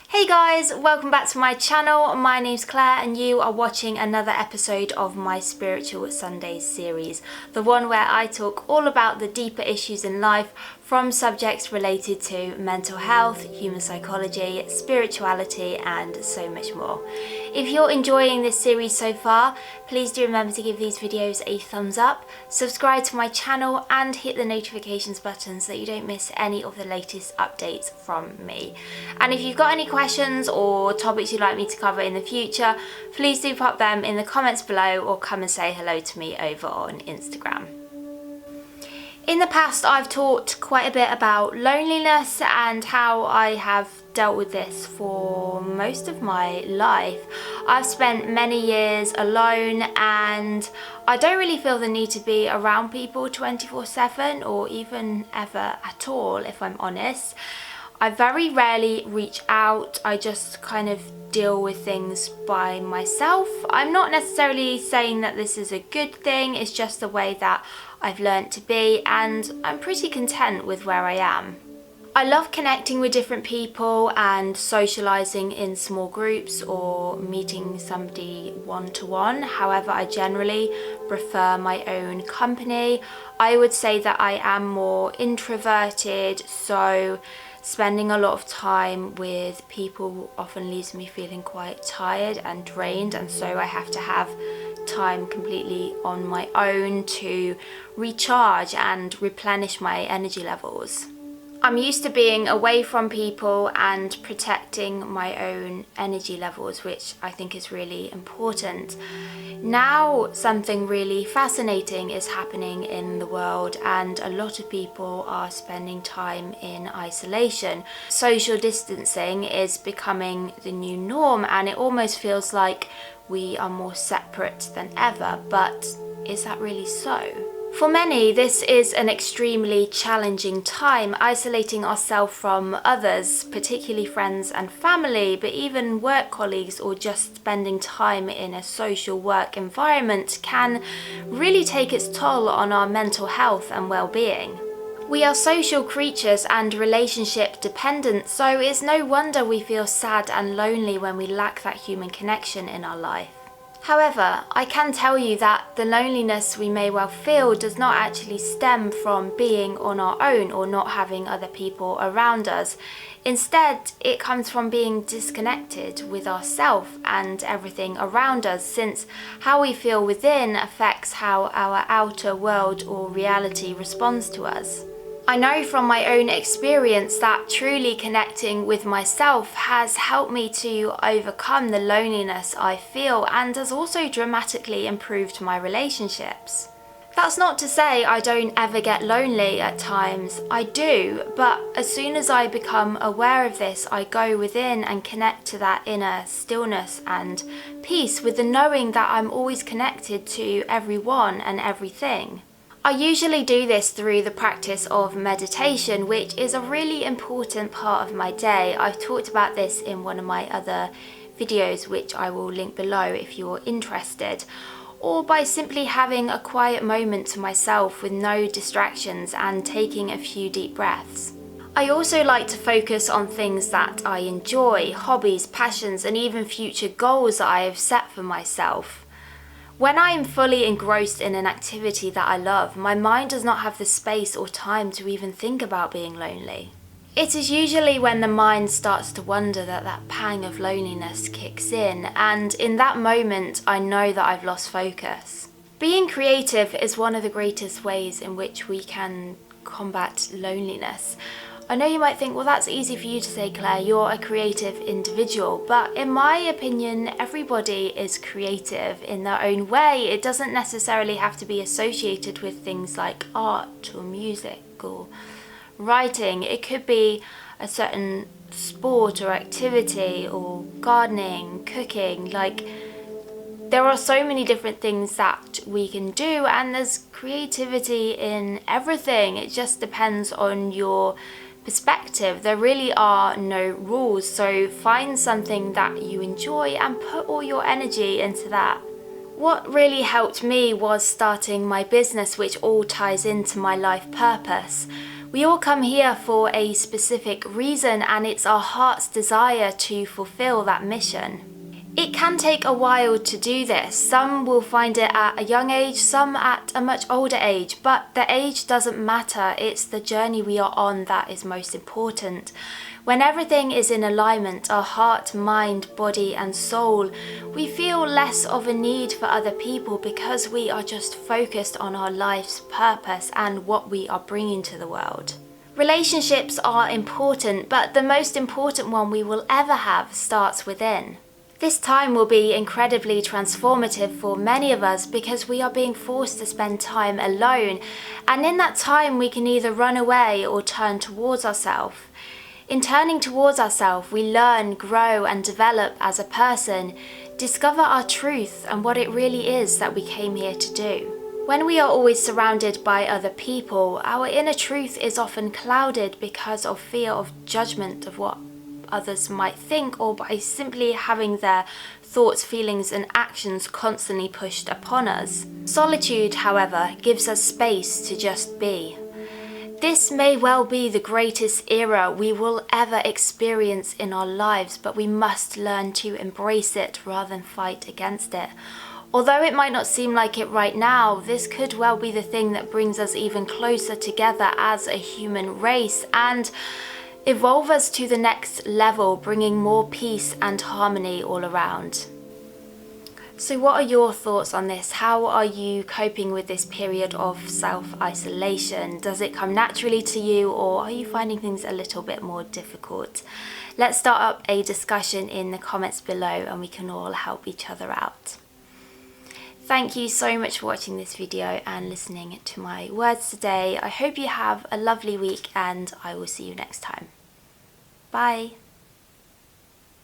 Hey guys, welcome back to my channel. My name's Claire and you are watching another episode of my Spiritual Sundays series, the one where I talk all about the deeper issues in life, from subjects related to mental health, human psychology, spirituality and so much more. If you're enjoying this series so far, please do remember to give these videos a thumbs up, subscribe to my channel and hit the notifications button so that you don't miss any of the latest updates from me. And if you've got any questions or topics you'd like me to cover in the future, please do pop them in the comments below or come and say hello to me over on Instagram. In the past, I've talked quite a bit about loneliness and how I have dealt with this for most of my life. I've spent many years alone and I don't really feel the need to be around people 24/7 or even ever at all, if I'm honest. I very rarely reach out. I just kind of deal with things by myself. I'm not necessarily saying that this is a good thing, it's just the way that I've learnt to be and I'm pretty content with where I am. I love connecting with different people and socialising in small groups or meeting somebody one-to-one. However, I generally prefer my own company. I would say that I am more introverted, so spending a lot of time with people often leaves me feeling quite tired and drained, and so I have to have time completely on my own to recharge and replenish my energy levels. I'm used to being away from people and protecting my own energy levels, which I think is really important. Now something really fascinating is happening in the world and a lot of people are spending time in isolation. Social distancing is becoming the new norm and it almost feels like we are more separate than ever, but is that really so? For many, this is an extremely challenging time, isolating ourselves from others, particularly friends and family, but even work colleagues or just spending time in a social work environment can really take its toll on our mental health and well-being. We are social creatures and relationship dependent, so it's no wonder we feel sad and lonely when we lack that human connection in our life. However, I can tell you that the loneliness we may well feel does not actually stem from being on our own or not having other people around us. Instead, it comes from being disconnected with ourselves and everything around us, since how we feel within affects how our outer world or reality responds to us. I know from my own experience that truly connecting with myself has helped me to overcome the loneliness I feel and has also dramatically improved my relationships. That's not to say I don't ever get lonely at times, I do, but as soon as I become aware of this, I go within and connect to that inner stillness and peace with the knowing that I'm always connected to everyone and everything. I usually do this through the practice of meditation, which is a really important part of my day. I've talked about this in one of my other videos, which I will link below if you're interested, or by simply having a quiet moment to myself with no distractions and taking a few deep breaths. I also like to focus on things that I enjoy, hobbies, passions, and even future goals that I have set for myself. When I am fully engrossed in an activity that I love, my mind does not have the space or time to even think about being lonely. It is usually when the mind starts to wonder that that pang of loneliness kicks in, and in that moment I know that I've lost focus. Being creative is one of the greatest ways in which we can combat loneliness. I know you might think, well, that's easy for you to say, Claire, you're a creative individual, but in my opinion, everybody is creative in their own way. It doesn't necessarily have to be associated with things like art or music or writing. It could be a certain sport or activity or gardening, cooking, there are so many different things that we can do and there's creativity in everything. It just depends on your perspective. There really are no rules, so find something that you enjoy and put all your energy into that. What really helped me was starting my business, which all ties into my life purpose. We all come here for a specific reason, and it's our heart's desire to fulfill that mission. It can take a while to do this. Some will find it at a young age, some at a much older age, but the age doesn't matter. It's the journey we are on that is most important. When everything is in alignment, our heart, mind, body and soul, we feel less of a need for other people because we are just focused on our life's purpose and what we are bringing to the world. Relationships are important, but the most important one we will ever have starts within. This time will be incredibly transformative for many of us because we are being forced to spend time alone, and in that time we can either run away or turn towards ourselves. In turning towards ourselves, we learn, grow and develop as a person, discover our truth and what it really is that we came here to do. When we are always surrounded by other people, our inner truth is often clouded because of fear of judgment of what others might think, or by simply having their thoughts, feelings and actions constantly pushed upon us. Solitude, however, gives us space to just be. This may well be the greatest era we will ever experience in our lives, but we must learn to embrace it rather than fight against it. Although it might not seem like it right now, this could well be the thing that brings us even closer together as a human race and evolve us to the next level, bringing more peace and harmony all around. So what are your thoughts on this? How are you coping with this period of self-isolation? Does it come naturally to you, or are you finding things a little bit more difficult? Let's start up a discussion in the comments below and we can all help each other out. Thank you so much for watching this video and listening to my words today. I hope you have a lovely week and I will see you next time. Bye.